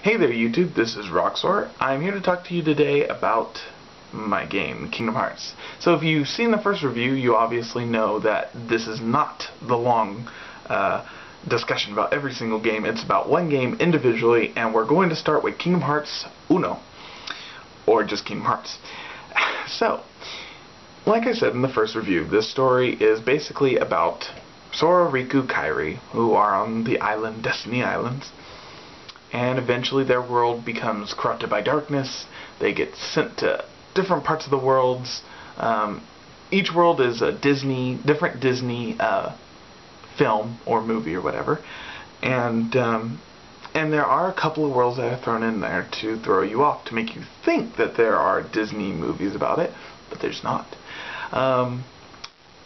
Hey there YouTube, this is Roxor. I'm here to talk to you today about my game, Kingdom Hearts. So if you've seen the first review, you obviously know that this is not the long discussion about every single game. It's about one game individually, and we're going to start with Kingdom Hearts Uno, or just Kingdom Hearts. So, like I said in the first review, this story is basically about Sora, Riku, Kairi, who are on the island, Destiny Islands. And eventually their world becomes corrupted by darkness. They get sent to different parts of the worlds. Each world is a different Disney film or movie or whatever. And there are a couple of worlds that are thrown in there to throw you off, to make you think that there are Disney movies about it, but there's not.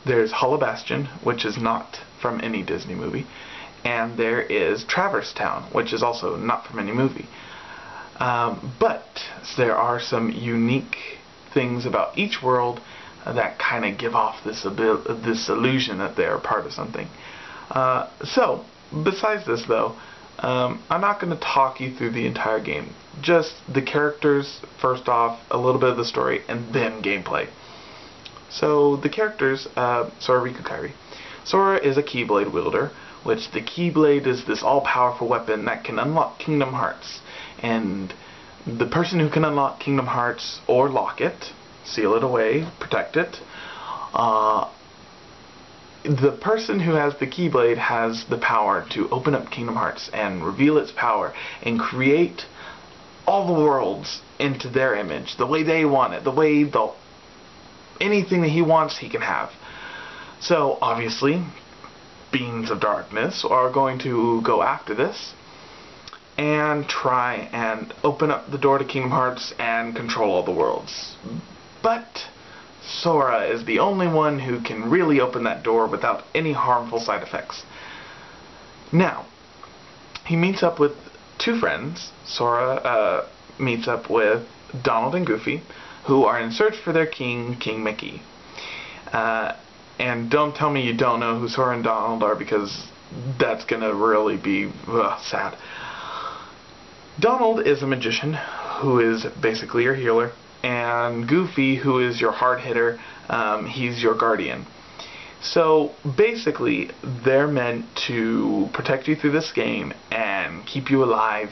There's Hollow Bastion, which is not from any Disney movie. And there is Traverse Town, which is also not from any movie. But there are some unique things about each world that kind of give off this illusion that they're part of something. So, besides this though, I'm not going to talk you through the entire game. Just the characters, first off, a little bit of the story, and then gameplay. So, the characters, Sora, Riku, Kairi. Sora is a Keyblade wielder, which the Keyblade is this all-powerful weapon that can unlock Kingdom Hearts. And the person who can unlock Kingdom Hearts, or lock it, seal it away, protect it, the person who has the Keyblade has the power to open up Kingdom Hearts and reveal its power and create all the worlds into their image, the way they want it, the way anything that he wants he can have. So, obviously, Beings of Darkness are going to go after this and try and open up the door to Kingdom Hearts and control all the worlds. But Sora is the only one who can really open that door without any harmful side effects. Now, he meets up with two friends. Sora meets up with Donald and Goofy, who are in search for their king, King Mickey. And don't tell me you don't know who Sora and Donald are, because that's going to really be sad. Donald is a magician who is basically your healer, and Goofy, who is your hard hitter, he's your guardian. So basically they're meant to protect you through this game and keep you alive,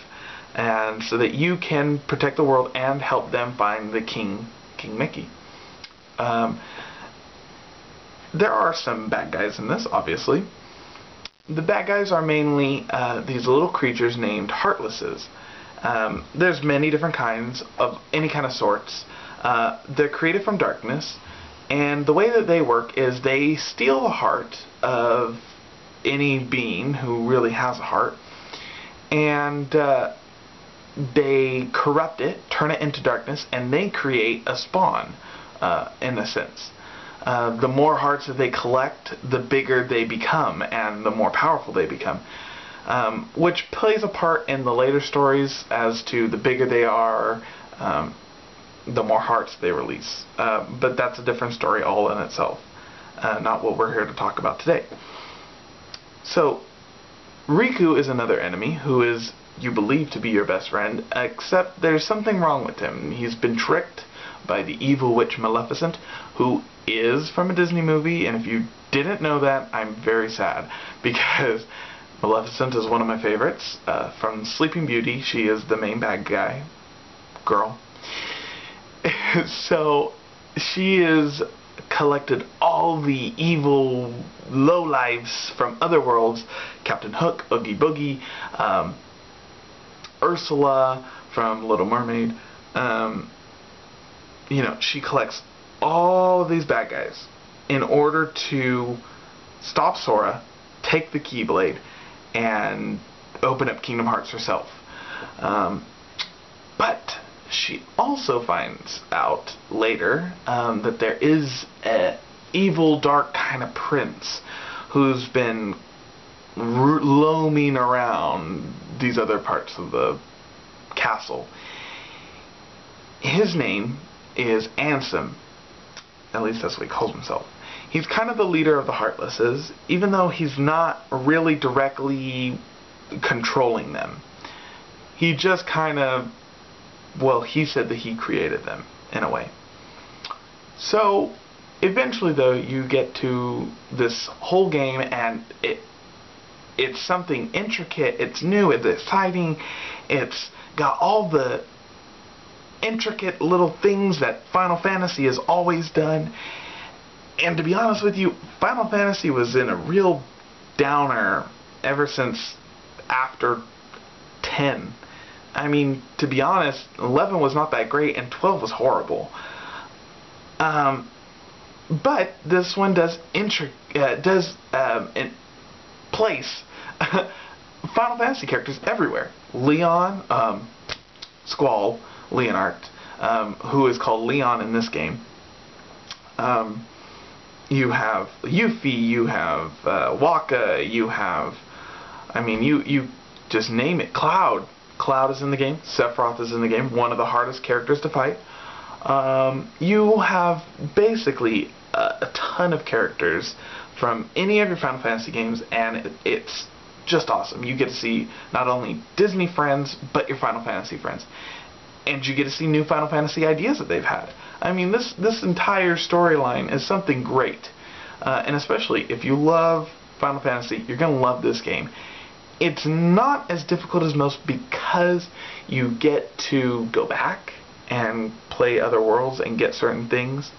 and so that you can protect the world and help them find the King Mickey. There are some bad guys in this, obviously. The bad guys are mainly these little creatures named Heartlesses. There's many different kinds of any kind of sorts. They're created from darkness, and the way that they work is they steal the heart of any being who really has a heart, and they corrupt it, turn it into darkness, and they create a spawn, in a sense. The more hearts that they collect, the bigger they become, and the more powerful they become. Which plays a part in the later stories as to the bigger they are, the more hearts they release. But that's a different story all in itself. Not what we're here to talk about today. So, Riku is another enemy who is, you believe, to be your best friend, except there's something wrong with him. He's been tricked by the evil witch Maleficent, who is from a Disney movie, and if you didn't know that, I'm very sad, because Maleficent is one of my favorites. From Sleeping Beauty, she is the main bad guy, girl. So, she has collected all the evil lowlifes from other worlds, Captain Hook, Oogie Boogie, Ursula from Little Mermaid. You know, she collects all of these bad guys in order to stop Sora, take the Keyblade, and open up Kingdom Hearts herself. But she also finds out later that there is an evil, dark kind of prince who's been roaming around these other parts of the castle. His name is Ansem. At least that's what he calls himself. He's kind of the leader of the Heartlesses, even though he's not really directly controlling them. He just kind of, well, he said that he created them, in a way. So, eventually, though, you get to this whole game, and it's something intricate, it's new, it's exciting, it's got all the intricate little things that Final Fantasy has always done. And to be honest with you, Final Fantasy was in a real downer ever since after 10. I mean, to be honest, 11 was not that great, and 12 was horrible. But this one does place Final Fantasy characters everywhere. Leon, Squall, Leonard, who is called Leon in this game. You have Yuffie, you have Wakka, you have, I mean, you just name it. Cloud. Cloud is in the game. Sephiroth is in the game. One of the hardest characters to fight. You have basically a ton of characters from any of your Final Fantasy games, and it's just awesome. You get to see not only Disney friends, but your Final Fantasy friends. And you get to see new Final Fantasy ideas that they've had. I mean, this entire storyline is something great. And especially if you love Final Fantasy, you're going to love this game. It's not as difficult as most because you get to go back and play other worlds and get certain things.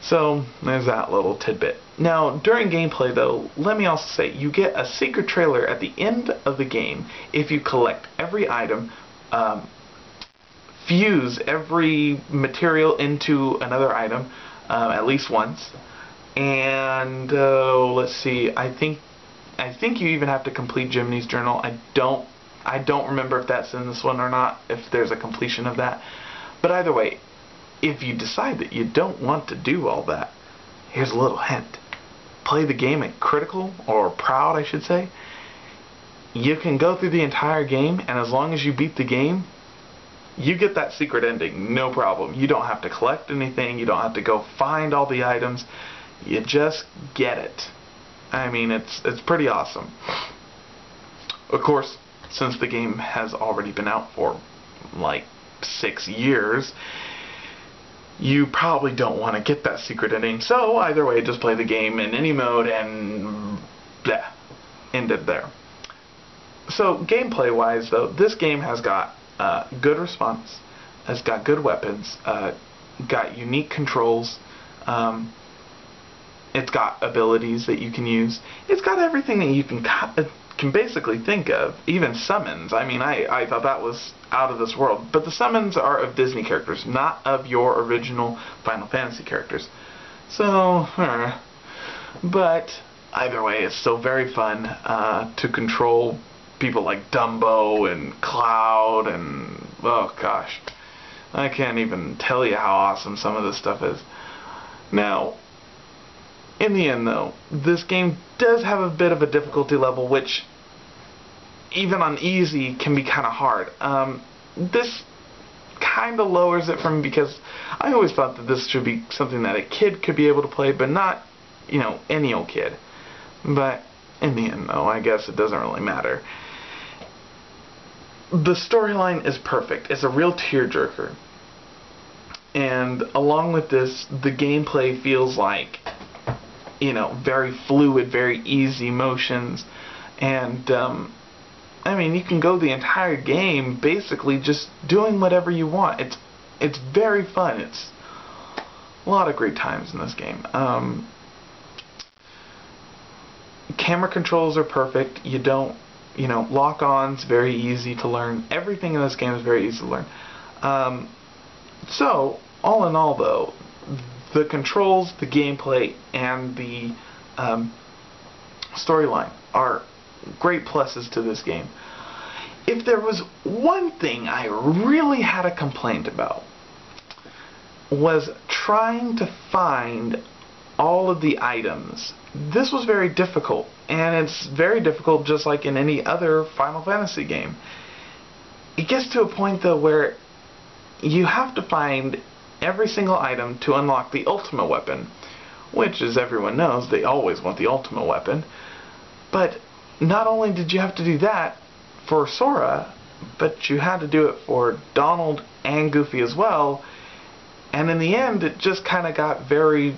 So there's that little tidbit. Now, during gameplay, though, let me also say, you get a secret trailer at the end of the game if you collect every item, fuse every material into another item at least once, and let's see, I think you even have to complete Jiminy's Journal. I don't remember if that's in this one or not, if there's a completion of that. But either way, if you decide that you don't want to do all that, here's a little hint. Play the game at Critical, or Proud I should say. You can go through the entire game, and as long as you beat the game, you get that secret ending, no problem. You don't have to collect anything, you don't have to go find all the items, you just get it. I mean, it's pretty awesome. Of course, since the game has already been out for like 6 years, you probably don't want to get that secret ending, so either way, just play the game in any mode and yeah, end it there. So gameplay wise though, this game has got good response, has got good weapons, got unique controls, it's got abilities that you can use, it's got everything that you can basically think of, even summons. I mean, I thought that was out of this world, but the summons are of Disney characters, not of your original Final Fantasy characters. So, but either way, it's still very fun to control people like Dumbo and Cloud and, oh gosh, I can't even tell you how awesome some of this stuff is. Now, in the end though, this game does have a bit of a difficulty level, which even on easy can be kind of hard. This kind of lowers it for me because I always thought that this should be something that a kid could be able to play, but not, you know, any old kid. But in the end though, I guess it doesn't really matter. The storyline is perfect. It's a real tearjerker. And along with this, the gameplay feels like, you know, very fluid, very easy motions. And, I mean, you can go the entire game basically just doing whatever you want. It's very fun. It's a lot of great times in this game. Camera controls are perfect. You don't, you know, lock-on's very easy to learn. Everything in this game is very easy to learn. So, all in all though, the controls, the gameplay, and the storyline are great pluses to this game. If there was one thing I really had a complaint about, was trying to find all of the items. This was very difficult, and it's very difficult just like in any other Final Fantasy game. It gets to a point though where you have to find every single item to unlock the ultimate weapon, which, as everyone knows, they always want the ultimate weapon. But not only did you have to do that for Sora, but you had to do it for Donald and Goofy as well, and in the end it just kind of got very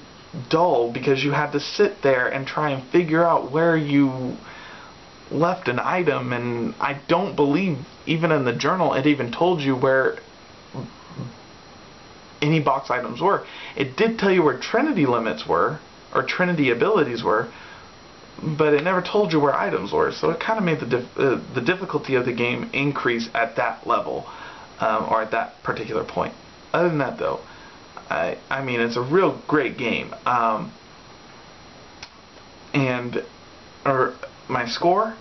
dull because you had to sit there and try and figure out where you left an item, and I don't believe even in the journal it even told you where any box items were. It did tell you where Trinity limits were, or Trinity abilities were, but it never told you where items were, so it kind of made the difficulty of the game increase at that level, or at that particular point. Other than that, though, I mean, it's a real great game. Or my score,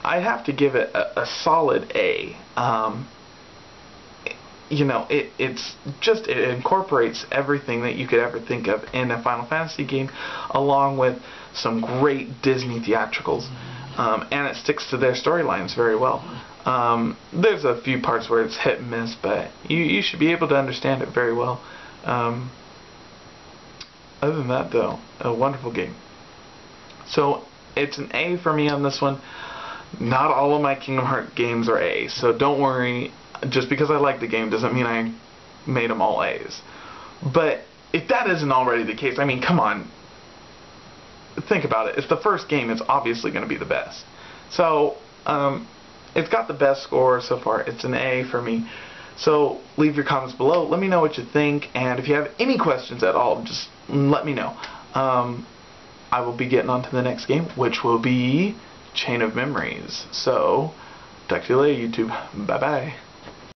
I'd have to give it a solid A. You know, it incorporates everything that you could ever think of in a Final Fantasy game, along with some great Disney theatricals, and it sticks to their storylines very well. There's a few parts where it's hit and miss, but you should be able to understand it very well. Other than that, though, a wonderful game. So it's an A for me on this one. Not all of my Kingdom Hearts games are A, so don't worry. Just because I like the game doesn't mean I made them all A's. But if that isn't already the case, I mean, come on. Think about it. It's the first game. It's obviously going to be the best. So, it's got the best score so far. It's an A for me. So, leave your comments below. Let me know what you think. And if you have any questions at all, just let me know. I will be getting on to the next game, which will be Chain of Memories. So, talk to you later, YouTube. Bye-bye.